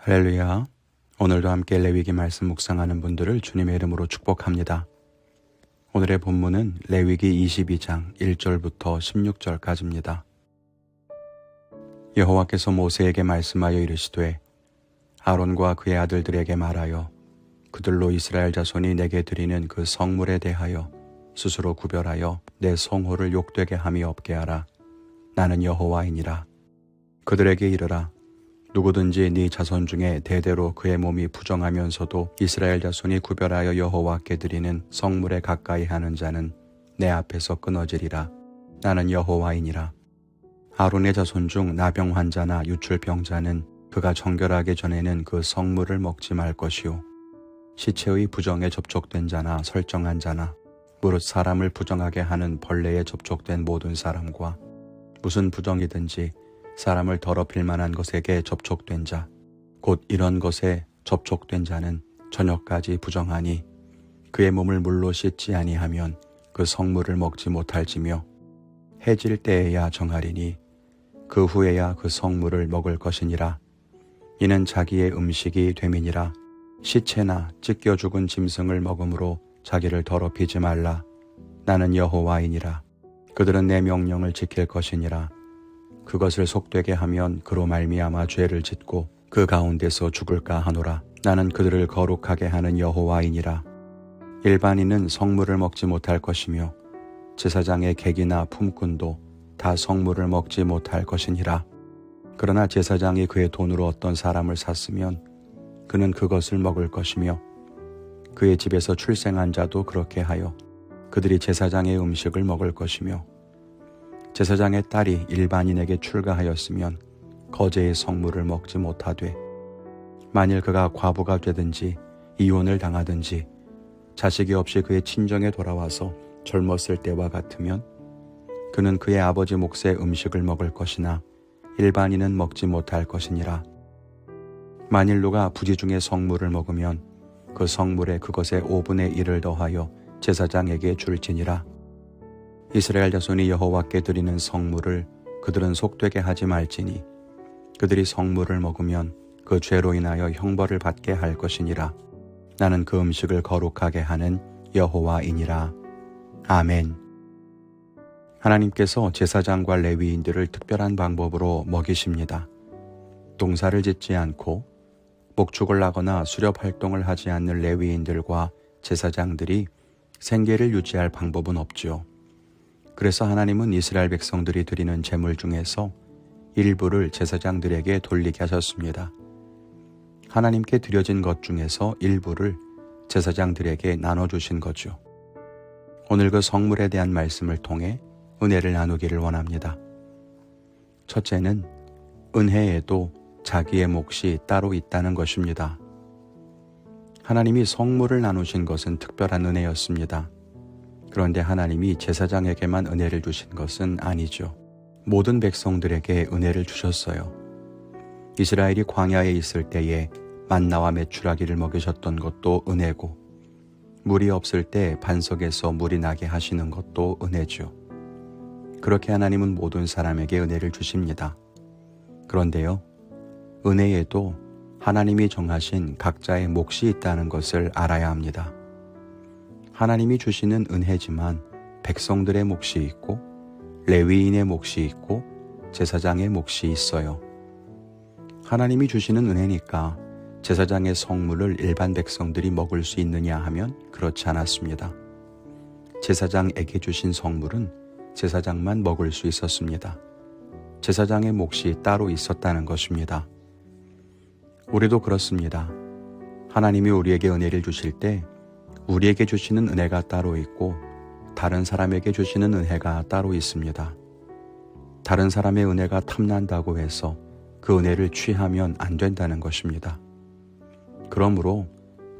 할렐루야. 오늘도 함께 레위기 말씀 묵상하는 분들을 주님의 이름으로 축복합니다. 오늘의 본문은 레위기 22장 1절부터 16절까지입니다. 여호와께서 모세에게 말씀하여 이르시되 아론과 그의 아들들에게 말하여 그들로 이스라엘 자손이 내게 드리는 그 성물에 대하여 스스로 구별하여 내 성호를 욕되게 함이 없게 하라. 나는 여호와이니라. 그들에게 이르라. 누구든지 네 자손 중에 대대로 그의 몸이 부정하면서도 이스라엘 자손이 구별하여 여호와께 드리는 성물에 가까이 하는 자는 내 앞에서 끊어지리라. 나는 여호와이니라. 아론의 자손 중 나병 환자나 유출병자는 그가 정결하기 전에는 그 성물을 먹지 말 것이요. 시체의 부정에 접촉된 자나 설정한 자나 무릇 사람을 부정하게 하는 벌레에 접촉된 모든 사람과 무슨 부정이든지 사람을 더럽힐 만한 것에게 접촉된 자, 곧 이런 것에 접촉된 자는 저녁까지 부정하니 그의 몸을 물로 씻지 아니하면 그 성물을 먹지 못할지며 해질 때에야 정하리니 그 후에야 그 성물을 먹을 것이니라. 이는 자기의 음식이 됨이니라. 시체나 찢겨 죽은 짐승을 먹음으로 자기를 더럽히지 말라. 나는 여호와이니라. 그들은 내 명령을 지킬 것이니라. 그것을 속되게 하면 그로 말미암아 죄를 짓고 그 가운데서 죽을까 하노라. 나는 그들을 거룩하게 하는 여호와이니라. 일반인은 성물을 먹지 못할 것이며 제사장의 객이나 품꾼도 다 성물을 먹지 못할 것이니라. 그러나 제사장이 그의 돈으로 어떤 사람을 샀으면 그는 그것을 먹을 것이며 그의 집에서 출생한 자도 그렇게 하여 그들이 제사장의 음식을 먹을 것이며 제사장의 딸이 일반인에게 출가하였으면 거제의 성물을 먹지 못하되 만일 그가 과부가 되든지 이혼을 당하든지 자식이 없이 그의 친정에 돌아와서 젊었을 때와 같으면 그는 그의 아버지 몫의 음식을 먹을 것이나 일반인은 먹지 못할 것이니라. 만일 누가 부지 중에 성물을 먹으면 그 성물에 그것의 5분의 1을 더하여 제사장에게 줄지니라. 이스라엘 자손이 여호와께 드리는 성물을 그들은 속되게 하지 말지니 그들이 성물을 먹으면 그 죄로 인하여 형벌을 받게 할 것이니라. 나는 그 음식을 거룩하게 하는 여호와이니라. 아멘. 하나님께서 제사장과 레위인들을 특별한 방법으로 먹이십니다. 농사를 짓지 않고 목축을 하거나 수렵 활동을 하지 않는 레위인들과 제사장들이 생계를 유지할 방법은 없지요. 그래서 하나님은 이스라엘 백성들이 드리는 제물 중에서 일부를 제사장들에게 돌리게 하셨습니다. 하나님께 드려진 것 중에서 일부를 제사장들에게 나눠주신 거죠. 오늘 그 성물에 대한 말씀을 통해 은혜를 나누기를 원합니다. 첫째는 은혜에도 자기의 몫이 따로 있다는 것입니다. 하나님이 성물을 나누신 것은 특별한 은혜였습니다. 그런데 하나님이 제사장에게만 은혜를 주신 것은 아니죠. 모든 백성들에게 은혜를 주셨어요. 이스라엘이 광야에 있을 때에 만나와 메추라기를 먹이셨던 것도 은혜고 물이 없을 때 반석에서 물이 나게 하시는 것도 은혜죠. 그렇게 하나님은 모든 사람에게 은혜를 주십니다. 그런데요, 은혜에도 하나님이 정하신 각자의 몫이 있다는 것을 알아야 합니다. 하나님이 주시는 은혜지만 백성들의 몫이 있고 레위인의 몫이 있고 제사장의 몫이 있어요. 하나님이 주시는 은혜니까 제사장의 성물을 일반 백성들이 먹을 수 있느냐 하면 그렇지 않았습니다. 제사장에게 주신 성물은 제사장만 먹을 수 있었습니다. 제사장의 몫이 따로 있었다는 것입니다. 우리도 그렇습니다. 하나님이 우리에게 은혜를 주실 때 우리에게 주시는 은혜가 따로 있고 다른 사람에게 주시는 은혜가 따로 있습니다. 다른 사람의 은혜가 탐난다고 해서 그 은혜를 취하면 안 된다는 것입니다. 그러므로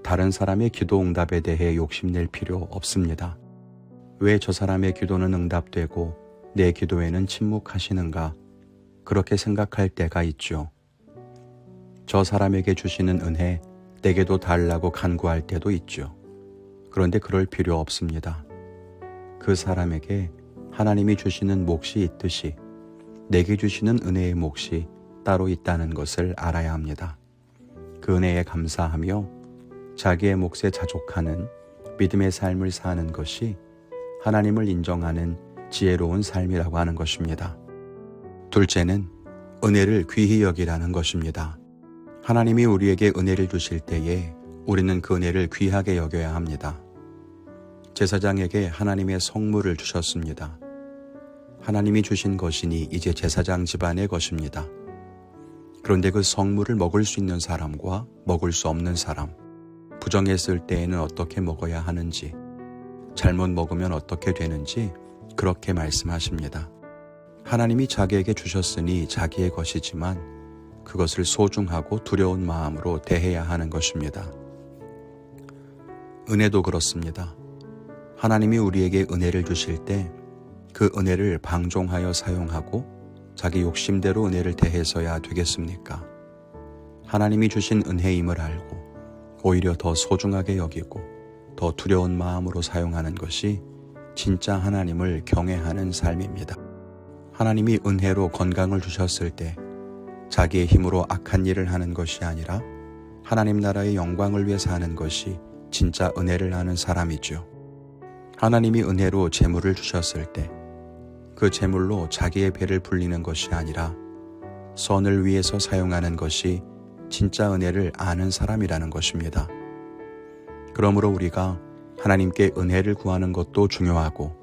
다른 사람의 기도 응답에 대해 욕심낼 필요 없습니다. 왜 저 사람의 기도는 응답되고 내 기도에는 침묵하시는가? 그렇게 생각할 때가 있죠. 저 사람에게 주시는 은혜 내게도 달라고 간구할 때도 있죠. 그런데 그럴 필요 없습니다. 그 사람에게 하나님이 주시는 몫이 있듯이 내게 주시는 은혜의 몫이 따로 있다는 것을 알아야 합니다. 그 은혜에 감사하며 자기의 몫에 자족하는 믿음의 삶을 사는 것이 하나님을 인정하는 지혜로운 삶이라고 하는 것입니다. 둘째는 은혜를 귀히 여기라는 것입니다. 하나님이 우리에게 은혜를 주실 때에 우리는 그 은혜를 귀하게 여겨야 합니다. 제사장에게 하나님의 성물을 주셨습니다. 하나님이 주신 것이니 이제 제사장 집안의 것입니다. 그런데 그 성물을 먹을 수 있는 사람과 먹을 수 없는 사람, 부정했을 때에는 어떻게 먹어야 하는지, 잘못 먹으면 어떻게 되는지 그렇게 말씀하십니다. 하나님이 자기에게 주셨으니 자기의 것이지만 그것을 소중하고 두려운 마음으로 대해야 하는 것입니다. 은혜도 그렇습니다. 하나님이 우리에게 은혜를 주실 때 그 은혜를 방종하여 사용하고 자기 욕심대로 은혜를 대해서야 되겠습니까? 하나님이 주신 은혜임을 알고 오히려 더 소중하게 여기고 더 두려운 마음으로 사용하는 것이 진짜 하나님을 경외하는 삶입니다. 하나님이 은혜로 건강을 주셨을 때 자기의 힘으로 악한 일을 하는 것이 아니라 하나님 나라의 영광을 위해 사는 것이 진짜 은혜를 아는 사람이죠. 하나님이 은혜로 재물을 주셨을 때 그 재물로 자기의 배를 불리는 것이 아니라 선을 위해서 사용하는 것이 진짜 은혜를 아는 사람이라는 것입니다. 그러므로 우리가 하나님께 은혜를 구하는 것도 중요하고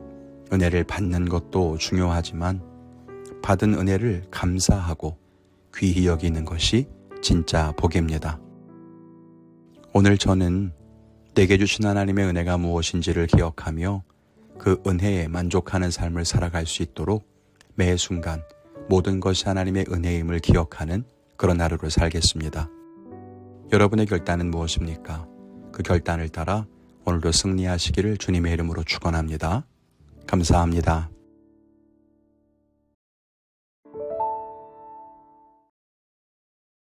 은혜를 받는 것도 중요하지만 받은 은혜를 감사하고 귀히 여기는 것이 진짜 복입니다. 오늘 저는 내게 주신 하나님의 은혜가 무엇인지를 기억하며 그 은혜에 만족하는 삶을 살아갈 수 있도록 매 순간 모든 것이 하나님의 은혜임을 기억하는 그런 하루를 살겠습니다. 여러분의 결단은 무엇입니까? 그 결단을 따라 오늘도 승리하시기를 주님의 이름으로 축원합니다. 감사합니다.